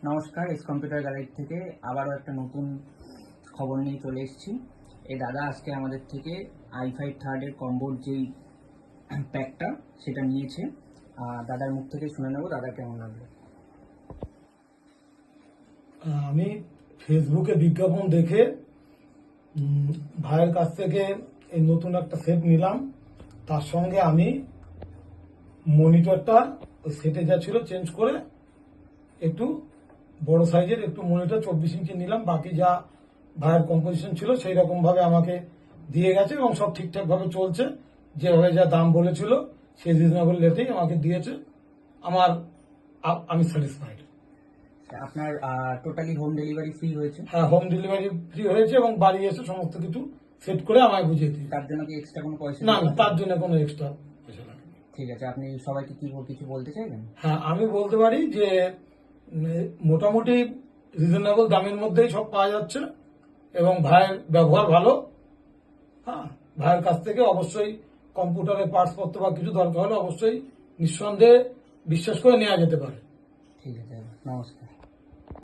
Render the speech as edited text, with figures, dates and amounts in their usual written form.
নমস্কার, S computer gallery থেকে আবারও একটা নতুন খবর নিয়ে চলে এসেছি। এই দাদা আজকে আমাদের থেকে i5 থার্ডের কম্বোর যেই প্যাকটা সেটা নিয়েছে। দাদার মুখ থেকে শুনে নেবো দাদা কেমন লাগলো। আমি ফেসবুকে বিজ্ঞাপন দেখে ভাইয়ের কাছ থেকে এই নতুন একটা সেট নিলাম। তার সঙ্গে আমি মনিটরটা ওই সেটে যা ছিল চেঞ্জ করে একটু বড় সাইজের একটু মনিটর 24 ইঞ্চি নিলাম। বাকি যা ভাইয়ের কম্পোজিশন ছিল সেই রকম ভাবে আমাকে দিয়ে গেছে এবং সব ঠিকঠাক ভাবে চলছে। যেভাবে যা দাম বলেছিল সেই রিজনেবল রেটেই আমাকে দিয়েছে। আমি স্যাটিসফাইড। আপনার টোটালি হোম ডেলিভারি ফ্রি হয়েছে? হ্যাঁ, হোম ডেলিভারি ফ্রি হয়েছে এবং বাড়ি এসে সমস্ত কিছু সেট করে আমায় বুঝিয়ে দিয়েছে। তার জন্য কি এক্সট্রা কোনো পয়সা? না, তার জন্য কোনো এক্সট্রা পয়সা লাগে। ঠিক আছে, আপনি সবাইকে কিছু বলতে চাইবেন? হ্যাঁ, আমি বলতে পারি যে মোটামুটি রিজনেবল দামের মধ্যেই সব পাওয়া যাচ্ছে এবং ভাইয়ের ব্যবহার ভালো। হ্যাঁ, ভাইয়ের কাছ থেকে অবশ্যই কম্পিউটারের পার্টস পত্র বা কিছু দরকার হলে অবশ্যই নিঃসন্দেহে বিশ্বাস করে নেওয়া যেতে পারে। ঠিক আছে, নমস্কার।